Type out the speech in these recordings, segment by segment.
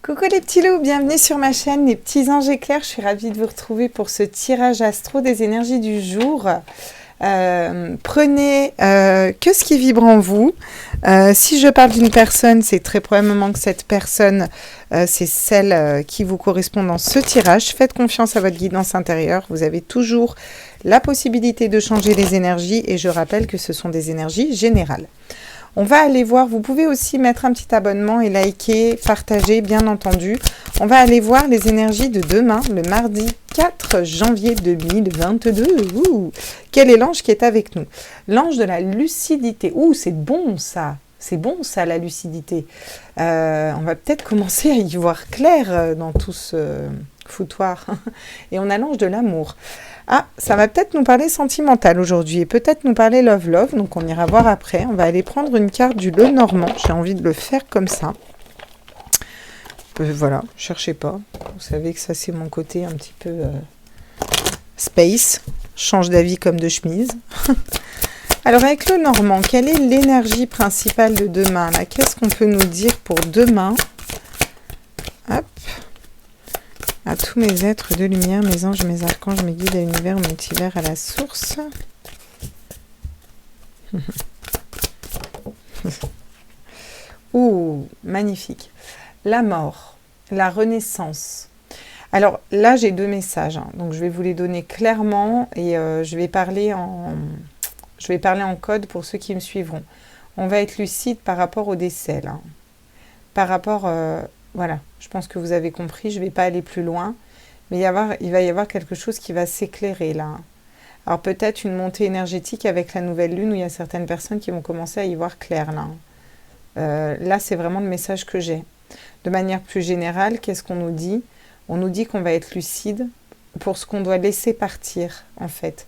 Coucou les petits loups, bienvenue sur ma chaîne Les Petits Anges Éclairs. Je suis ravie de vous retrouver pour ce tirage astro des énergies du jour. Prenez que ce qui vibre en vous. Si je parle d'une personne, c'est très probablement que cette personne, c'est celle qui vous correspond dans ce tirage. Faites confiance à votre guidance intérieure. Vous avez toujours la possibilité de changer les énergies et je rappelle que ce sont des énergies générales. On va aller voir, vous pouvez aussi mettre un petit abonnement et liker, partager, bien entendu. On va aller voir les énergies de demain, le mardi 4 janvier 2022. Ouh, quel est l'ange qui est avec nous? L'ange de la lucidité. Ouh, c'est bon ça. C'est bon ça, la lucidité. On va peut-être commencer à y voir clair dans tout ce foutoir. Et on a l'ange de l'amour. Ah, ça va peut-être nous parler sentimental aujourd'hui et peut-être nous parler love. Donc on ira voir après. On va aller prendre une carte du Lenormand. J'ai envie de le faire comme ça. Voilà, cherchez pas. Vous savez que ça c'est mon côté un petit peu space. Change d'avis comme de chemise. Alors avec le Normand, quelle est l'énergie principale de demain là? Qu'est-ce qu'on peut nous dire pour demain? Hop. À tous mes êtres de lumière, mes anges, mes archanges, mes guides, à l'univers, au multivers, à la source. Ouh, magnifique. La mort, la renaissance. Alors là, j'ai deux messages, hein, donc je vais vous les donner clairement et je vais parler en code pour ceux qui me suivront. On va être lucide par rapport au décès, là. Par rapport... voilà, je pense que vous avez compris, je ne vais pas aller plus loin, mais il va y avoir quelque chose qui va s'éclairer là. Alors peut-être une montée énergétique avec la nouvelle lune où il y a certaines personnes qui vont commencer à y voir clair là. Là, c'est vraiment le message que j'ai. De manière plus générale, qu'est-ce qu'on nous dit? On nous dit qu'on va être lucide pour ce qu'on doit laisser partir en fait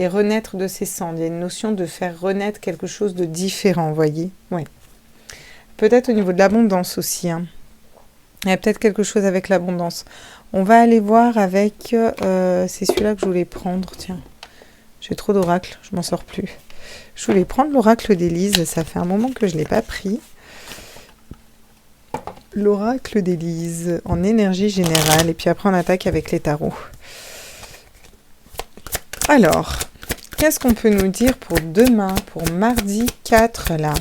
et renaître de ses cendres. Il y a une notion de faire renaître quelque chose de différent, vous voyez? Oui. Peut-être au niveau de l'abondance aussi, hein. Il y a peut-être quelque chose avec l'abondance. On va aller voir avec... c'est celui-là que je voulais prendre. Tiens, j'ai trop d'oracles, je m'en sors plus. Je voulais prendre l'oracle d'Élise. Ça fait un moment que je ne l'ai pas pris. L'oracle d'Élise en énergie générale. Et puis après, on attaque avec les tarots. Alors, qu'est-ce qu'on peut nous dire pour demain, pour mardi 4, là?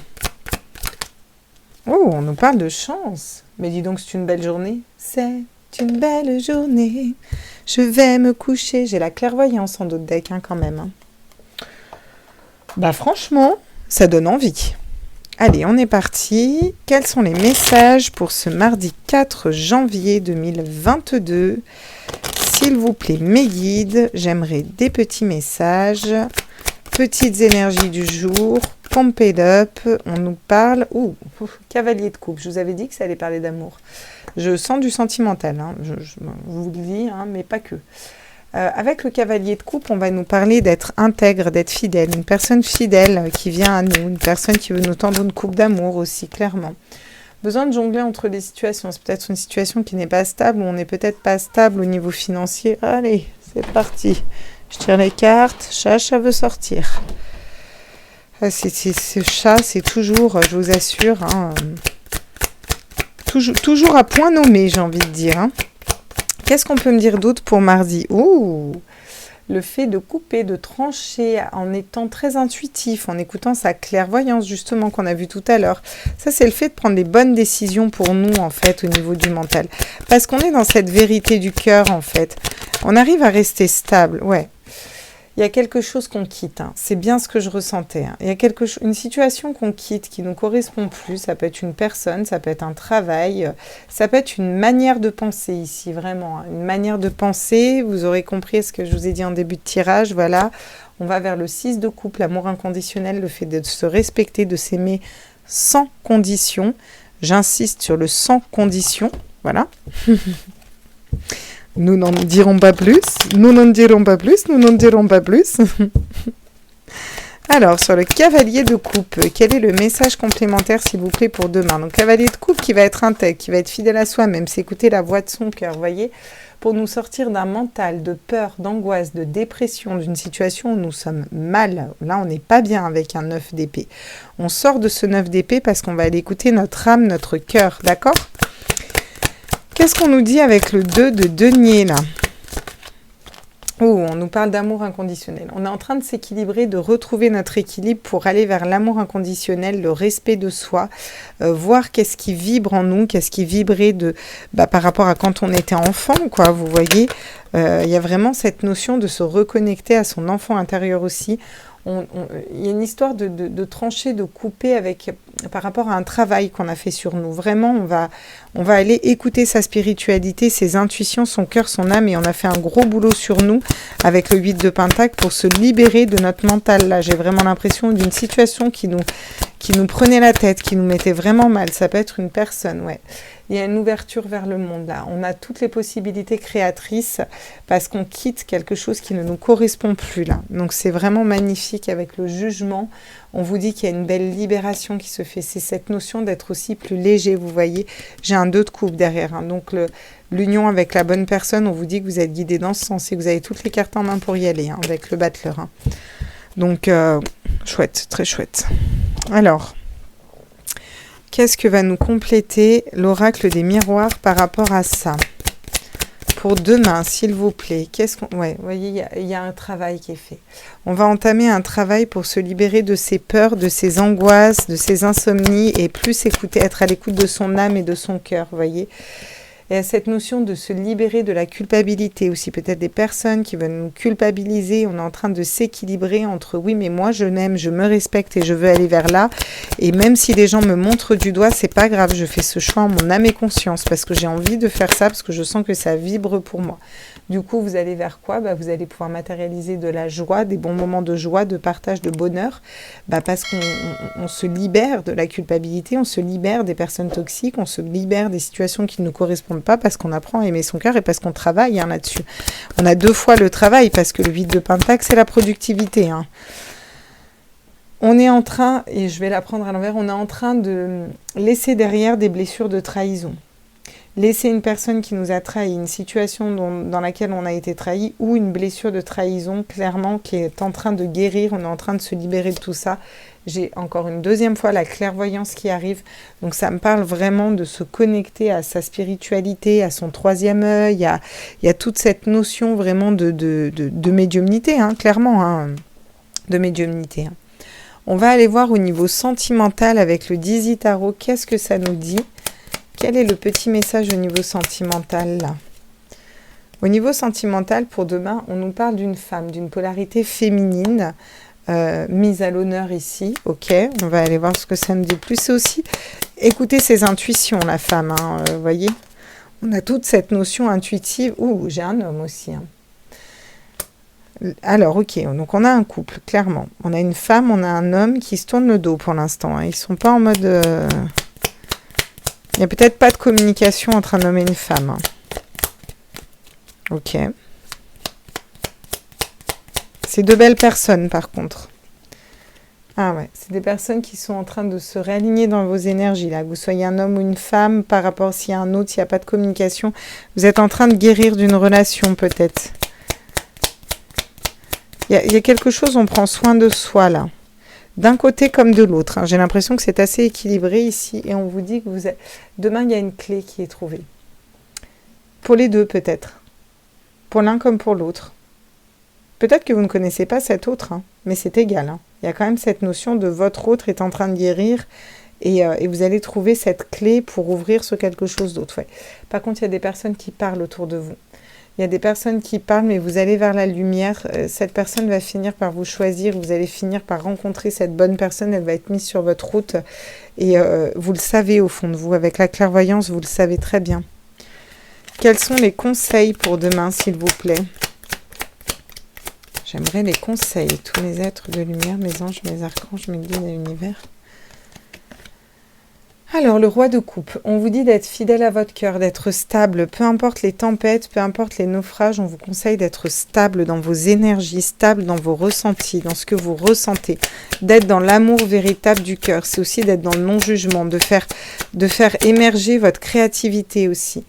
Oh, on nous parle de chance. Mais dis donc, c'est une belle journée. C'est une belle journée. Je vais me coucher. J'ai la clairvoyance en dos de deck, hein, quand même. Hein. Bah franchement, ça donne envie. Allez, on est parti. Quels sont les messages pour ce mardi 4 janvier 2022? S'il vous plaît, mes guides, j'aimerais des petits messages. Petites énergies du jour. Pump it up, on nous parle... Ouh, cavalier de coupe, je vous avais dit que ça allait parler d'amour. Je sens du sentimental, hein, je vous le dis, hein, mais pas que. Avec le cavalier de coupe, on va nous parler d'être intègre, d'être fidèle. Une personne fidèle qui vient à nous, une personne qui veut nous tendre une coupe d'amour aussi, clairement. Besoin de jongler entre les situations. C'est peut-être une situation qui n'est pas stable, ou on n'est peut-être pas stable au niveau financier. Allez, c'est parti. Je tire les cartes, Chacha veut sortir. Ce chat, c'est toujours, je vous assure, hein, toujours à point nommé, j'ai envie de dire. Hein. Qu'est-ce qu'on peut me dire d'autre pour mardi? Ouh, le fait de couper, de trancher en étant très intuitif, en écoutant sa clairvoyance, justement, qu'on a vu tout à l'heure. Ça, c'est le fait de prendre les bonnes décisions pour nous, en fait, au niveau du mental. Parce qu'on est dans cette vérité du cœur, en fait. On arrive à rester stable, ouais. Il y a quelque chose qu'on quitte, hein. C'est bien ce que je ressentais. Hein. Il y a une situation qu'on quitte qui ne nous correspond plus. Ça peut être une personne, ça peut être un travail, ça peut être une manière de penser ici, vraiment. Hein. Une manière de penser, vous aurez compris ce que je vous ai dit en début de tirage, voilà. On va vers le 6 de coupe, l'amour inconditionnel, le fait de se respecter, de s'aimer sans condition. J'insiste sur le sans condition, voilà. Nous n'en dirons pas plus, nous n'en dirons pas plus, nous n'en dirons pas plus. Alors, sur le cavalier de coupe, quel est le message complémentaire, s'il vous plaît, pour demain? Donc, cavalier de coupe qui va être intègre, qui va être fidèle à soi-même, c'est écouter la voix de son cœur, vous voyez, pour nous sortir d'un mental de peur, d'angoisse, de dépression, d'une situation où nous sommes mal. Là, on n'est pas bien avec un 9 d'épée. On sort de ce 9 d'épée parce qu'on va aller écouter notre âme, notre cœur, d'accord? Qu'est-ce qu'on nous dit avec le 2 de denier, là? Oh, on nous parle d'amour inconditionnel. On est en train de s'équilibrer, de retrouver notre équilibre pour aller vers l'amour inconditionnel, le respect de soi, voir qu'est-ce qui vibre en nous, qu'est-ce qui vibrait par rapport à quand on était enfant, quoi. Vous voyez, il y a vraiment cette notion de se reconnecter à son enfant intérieur aussi. Il y a une histoire de trancher, de couper par rapport à un travail qu'on a fait sur nous. Vraiment, on va aller écouter sa spiritualité, ses intuitions, son cœur, son âme, et on a fait un gros boulot sur nous avec le 8 de Pentacle pour se libérer de notre mental. Là, j'ai vraiment l'impression d'une situation qui nous prenait la tête, qui nous mettait vraiment mal. Ça peut être une personne, ouais. Il y a une ouverture vers le monde, là. On a toutes les possibilités créatrices parce qu'on quitte quelque chose qui ne nous correspond plus, là. Donc, c'est vraiment magnifique avec le jugement. On vous dit qu'il y a une belle libération qui se fait. C'est cette notion d'être aussi plus léger, vous voyez. J'ai un 2 de coupe derrière, hein. Donc, l'union avec la bonne personne, on vous dit que vous êtes guidé dans ce sens et que vous avez toutes les cartes en main pour y aller, hein, avec le battleur, hein. Donc, chouette, très chouette. Alors... qu'est-ce que va nous compléter l'oracle des miroirs par rapport à ça? Pour demain, s'il vous plaît, ouais, vous voyez, il y a un travail qui est fait. On va entamer un travail pour se libérer de ses peurs, de ses angoisses, de ses insomnies et plus être à l'écoute de son âme et de son cœur, vous voyez. Et à cette notion de se libérer de la culpabilité aussi, peut-être des personnes qui veulent nous culpabiliser. On est en train de s'équilibrer entre oui, mais moi je m'aime, je me respecte et je veux aller vers là. Et même si les gens me montrent du doigt, c'est pas grave, je fais ce choix en mon âme et conscience parce que j'ai envie de faire ça, parce que je sens que ça vibre pour moi. Du coup, vous allez vers quoi? Vous allez pouvoir matérialiser de la joie, des bons moments de joie, de partage, de bonheur, parce qu'on se libère de la culpabilité, on se libère des personnes toxiques, on se libère des situations qui ne nous correspondent pas parce qu'on apprend à aimer son cœur et parce qu'on travaille là-dessus. On a 2 fois le travail parce que le 8 de Pentacle, c'est la productivité. Hein. On est en train, et je vais la prendre à l'envers, on est en train de laisser derrière des blessures de trahison. Laisser une personne qui nous a trahi, une situation dans laquelle on a été trahi ou une blessure de trahison, clairement, qui est en train de guérir, on est en train de se libérer de tout ça. J'ai encore une 2e fois la clairvoyance qui arrive, donc ça me parle vraiment de se connecter à sa spiritualité, à son 3e œil, il y a toute cette notion vraiment de médiumnité, hein, clairement, hein, de médiumnité. Hein. On va aller voir au niveau sentimental avec le 10 tarot, qu'est-ce que ça nous dit ? Quel est le petit message au niveau sentimental là? Au niveau sentimental, pour demain, on nous parle d'une femme, d'une polarité féminine mise à l'honneur ici. Ok, on va aller voir ce que ça nous dit plus. C'est aussi écouter ses intuitions, la femme. Hein, voyez, on a toute cette notion intuitive. Ouh, j'ai un homme aussi. Hein. Alors, ok, donc on a un couple, clairement. On a une femme, on a un homme qui se tourne le dos pour l'instant. Hein. Ils ne sont pas en mode... Il n'y a peut-être pas de communication entre un homme et une femme. Hein. Ok. C'est 2 belles personnes, par contre. Ah ouais, c'est des personnes qui sont en train de se réaligner dans vos énergies, là. Que vous soyez un homme ou une femme, par rapport s'il y a un autre, s'il n'y a pas de communication. Vous êtes en train de guérir d'une relation, peut-être. Il y a quelque chose, on prend soin de soi, là. D'un côté comme de l'autre. Hein. J'ai l'impression que c'est assez équilibré ici. Et on vous dit que demain, il y a une clé qui est trouvée. Pour les 2, peut-être. Pour l'un comme pour l'autre. Peut-être que vous ne connaissez pas cet autre, hein, mais c'est égal. Hein. Il y a quand même cette notion de votre autre est en train de guérir et vous allez trouver cette clé pour ouvrir sur quelque chose d'autre. Ouais. Par contre, il y a des personnes qui parlent autour de vous. Il y a des personnes qui parlent, mais vous allez vers la lumière. Cette personne va finir par vous choisir. Vous allez finir par rencontrer cette bonne personne. Elle va être mise sur votre route. Et vous le savez au fond de vous. Avec la clairvoyance, vous le savez très bien. Quels sont les conseils pour demain, s'il vous plaît? J'aimerais les conseils. Tous mes êtres de lumière, mes anges, mes archanges, mes guides de l'univers. Alors, le roi de coupe, on vous dit d'être fidèle à votre cœur, d'être stable, peu importe les tempêtes, peu importe les naufrages, on vous conseille d'être stable dans vos énergies, stable dans vos ressentis, dans ce que vous ressentez, d'être dans l'amour véritable du cœur, c'est aussi d'être dans le non-jugement, de faire émerger votre créativité aussi.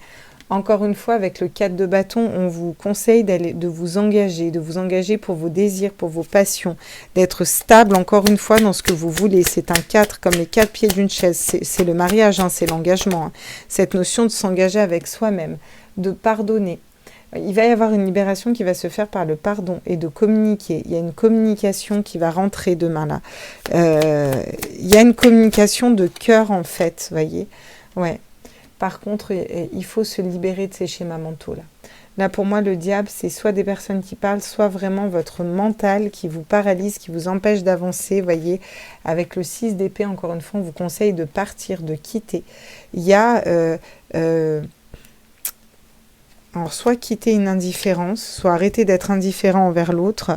Encore une fois, avec le 4 de bâton, on vous conseille de vous engager pour vos désirs, pour vos passions, d'être stable, encore une fois, dans ce que vous voulez. C'est un 4, comme les 4 pieds d'une chaise. C'est le mariage, hein, c'est l'engagement. Hein. Cette notion de s'engager avec soi-même, de pardonner. Il va y avoir une libération qui va se faire par le pardon et de communiquer. Il y a une communication qui va rentrer demain, là. Il y a une communication de cœur, en fait, vous voyez. Ouais. Par contre, il faut se libérer de ces schémas mentaux, là. Là, pour moi, le diable, c'est soit des personnes qui parlent, soit vraiment votre mental qui vous paralyse, qui vous empêche d'avancer, vous voyez. Avec le 6 d'épée, encore une fois, on vous conseille de partir, de quitter. Il y a... alors, soit quitter une indifférence, soit arrêter d'être indifférent envers l'autre,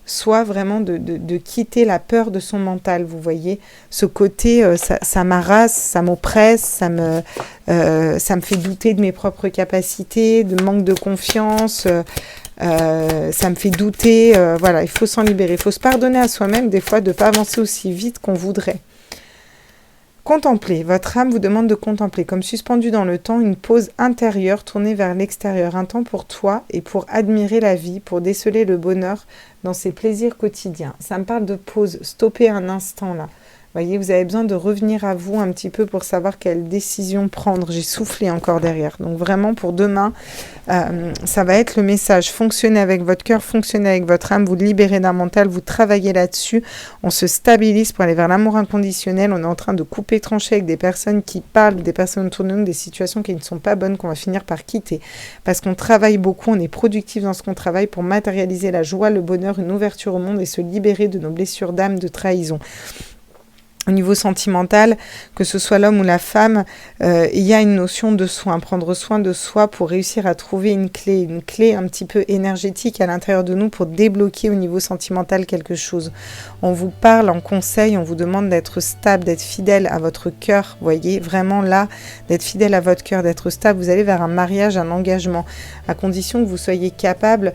soit vraiment de quitter la peur de son mental, vous voyez. Ce côté, ça m'harasse, ça m'oppresse, ça me fait douter de mes propres capacités, de manque de confiance, ça me fait douter. Voilà, il faut s'en libérer. Il faut se pardonner à soi-même, des fois, de ne pas avancer aussi vite qu'on voudrait. Contempler. Votre âme vous demande de contempler, comme suspendu dans le temps, une pause intérieure tournée vers l'extérieur, un temps pour toi et pour admirer la vie, pour déceler le bonheur dans ses plaisirs quotidiens. Ça me parle de pause, stopper un instant là. Vous voyez, vous avez besoin de revenir à vous un petit peu pour savoir quelle décision prendre. J'ai soufflé encore derrière. Donc vraiment pour demain, ça va être le message. Fonctionnez avec votre cœur, fonctionnez avec votre âme, vous libérez d'un mental, vous travaillez là-dessus. On se stabilise pour aller vers l'amour inconditionnel. On est en train de couper, trancher avec des personnes qui parlent, des personnes autour de nous, des situations qui ne sont pas bonnes, qu'on va finir par quitter. Parce qu'on travaille beaucoup, on est productif dans ce qu'on travaille pour matérialiser la joie, le bonheur, une ouverture au monde et se libérer de nos blessures d'âme, de trahison. Au niveau sentimental, que ce soit l'homme ou la femme, il y a une notion de soin, prendre soin de soi pour réussir à trouver une clé un petit peu énergétique à l'intérieur de nous pour débloquer au niveau sentimental quelque chose. On vous parle en conseil, on vous demande d'être stable, d'être fidèle à votre cœur, vous voyez, vraiment là, d'être fidèle à votre cœur, d'être stable. Vous allez vers un mariage, un engagement, à condition que vous soyez capable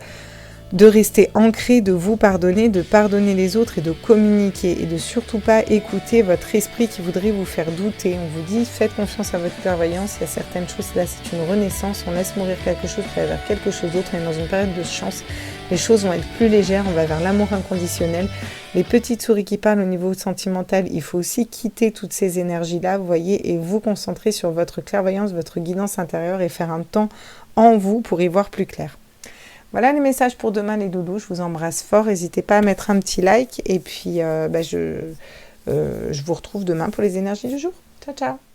de rester ancré, de vous pardonner, de pardonner les autres et de communiquer et de surtout pas écouter votre esprit qui voudrait vous faire douter. On vous dit, faites confiance à votre clairvoyance, il y a certaines choses, là c'est une renaissance, on laisse mourir quelque chose pour aller vers quelque chose d'autre et dans une période de chance, les choses vont être plus légères, on va vers l'amour inconditionnel. Les petites souris qui parlent au niveau sentimental, il faut aussi quitter toutes ces énergies-là, vous voyez, et vous concentrer sur votre clairvoyance, votre guidance intérieure et faire un temps en vous pour y voir plus clair. Voilà les messages pour demain les doudous, je vous embrasse fort, n'hésitez pas à mettre un petit like et puis je vous retrouve demain pour les énergies du jour. Ciao ciao.